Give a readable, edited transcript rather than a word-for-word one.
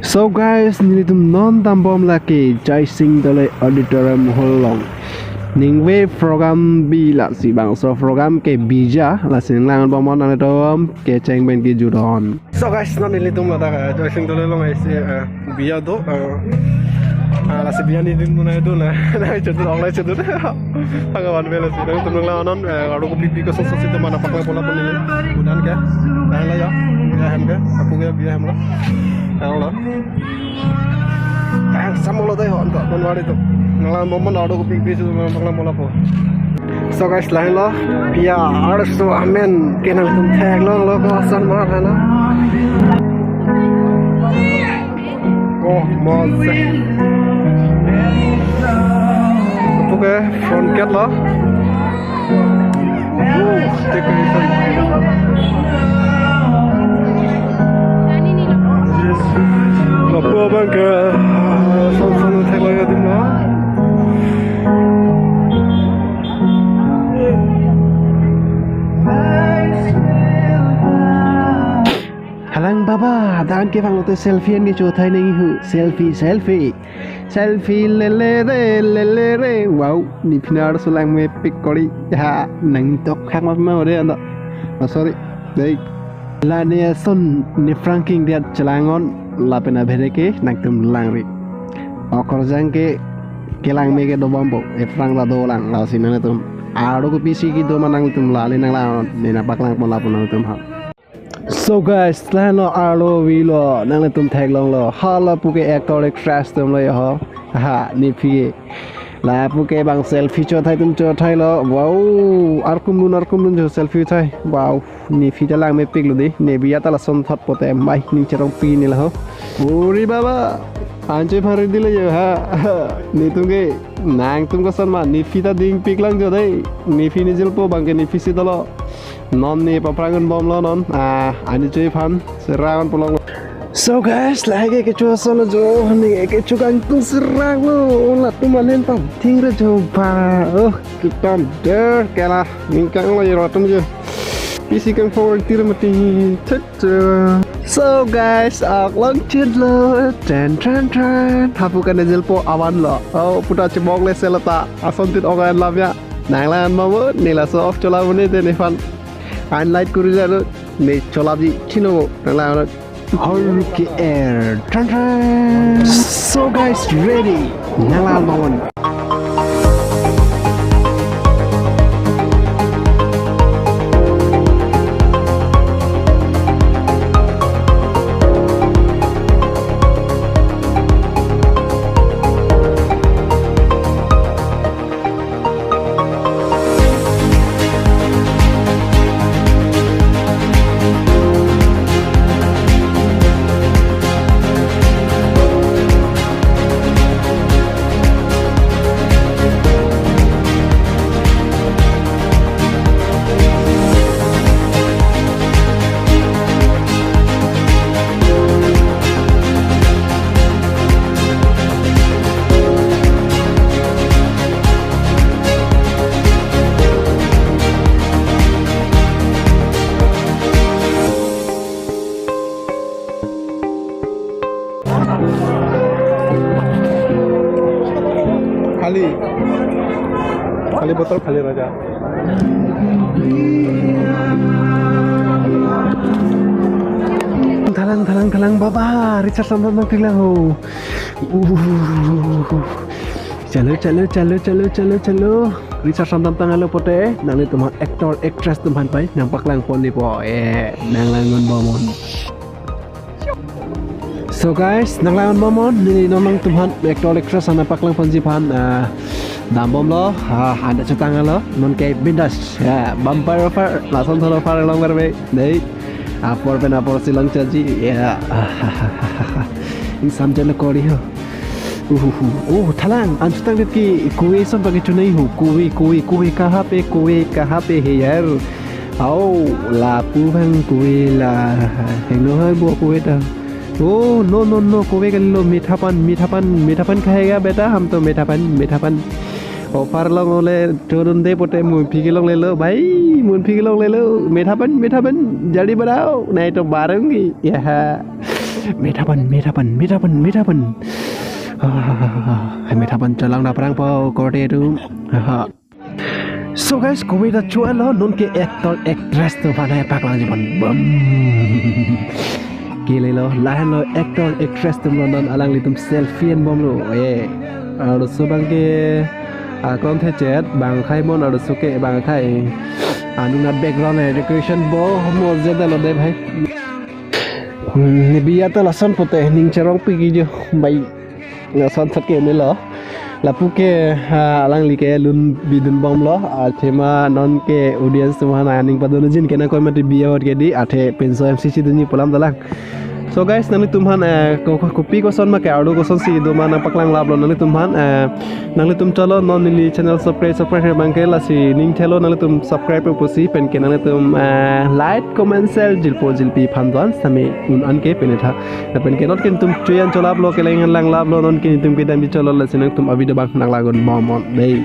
So guys, nilitum non tambom laki jai sing dole auditorium holong. Ningwe program bi la si bang so program ke bija la sing lang bomon na dom ke cheng ben ki judon. So guys, non nilitum la ta jai sing dole long ai si biya do la si biya ni din na do na cedur online cedur. Pagawan bela si dong tum lang non aro ko pipi ko so so si mana pakla bola pun ni. Udan ke? Tahan la ya. Ya hem ke? Aku ke biya hem la. Hello. Sama lo deh, on tak bonwari tu. Nalar momen auto kopi pisu nalar mola po. So guys, lain lo, pia harus tu amen. Kena tum tag lo kawasan mana na? Oh, masa. Itu ke front gate lo. Decoration. Apa bang ke son thelaya dimna halang baba dan ke phang te selfie ni cho thai nei hu selfie le re wow ni phinar sulang me pic kori ha nang tok khang ma re anda sorry dei la ne son ni franking dia celangon la pena bereke nak tum langri okor jangke kelang mege do bombo e frang la do lang la sinana tum aro ko pisi ki do manang tum la le nang la ne na baklang pon la pon tum ha. So guys, lano aro wilo nang tum tag long lo hala puke actor crash tum lo ho ha ni phi la puke bang selfie cho thai tum cho thai lo wow arkum dun jo selfie thai wow ni phi ta lang me pik lo di ne biya ta la son thot pote mai ning cherong pi ni la ho uri baba anche phari dile yo ha ni tunge nang tum ko son ma ni phi ta ding pik lang jo dai ni phi ni jil po bang ke ni phi si ta lo non ni pa prangan bom lo non ani chui phan serangan polong. So guys, lagi ke chua solo jo ni ke chukan tu serang lo la tu malen pam ting re jo ba kita der kala mingkang lo yo tum jo pisi kang forward tir mati tet. So guys, ak lang chid lo tran hapu kan jel po awan lo puta chebok le selata ason tit ogan lavya nang lan ma wo ni la so off chola bone de ne fan an light kuri la ne chola ji chino nang la Horuki Air. So guys, ready. Nalal Mawan. खाली बोतल खाली राजा थाlang बाबा रिचार्ज संबंध टिlang हो चलो रिचार्ज संबंध tangalo pote nang ni tumhan actor actress tumhan pai nang paklang pon ni po nang langon bomon. So guys, nang langon bomon ni nonong tumhan actor actress ana paklang pon jipan dam bom lo ada cetang lo non kayak bindas ya bumper offer langsung solo offer long berbe dei apor pen apor silang caji ya ini samjal kori ho thalang an cetang ki kuwe som bagi chunai ho kuwe kaha pe he yaar au la pu bang kuwe la heng no hai bo kuwe ta no kuwe kan lo मीठापन खाएगा बेटा हम तो मीठापन offer long oleh turun deh pote mun pigi long le lo bhai mun pigi long le lo मीठापन jadi berau nah itu bareng ki ya Metaban. Hai Metaban chalang na parang po korte tu. So guys, kami dah cuba lo non ke actress tu pada pak lang jaman bam. Kile lo lahan lo actress tu lo non alang litum selfie en bom lo. Aru subang ke kon the chat bang khai mon aru suke bang khai anu na background decoration bo mo jeda lo de bhai. Biar tu lasan putih ning cerong pergi je baik lasan sakit ni lah lapu ke alang like lun bidun bom lo tema non ke audience tu mana ning padon jin kena koi mati biar ke di athe penso MCC dunia pulam dalang. So guys, nanti tumhan kopi koson ma ke audio koson si do mana paklang lablo nanti tumhan nanti tum chalo non nili channel subscribe bangke la si ning thelo nanti tum subscribe posi pen ke nanti tum like comment share jilpi phandan sami un an ke pen tha pen ke not ken tum chuyan cholablo ke lengan lang lablo non ke tum ke dam chalo la sinang tum abi de bang nang lagon momon dei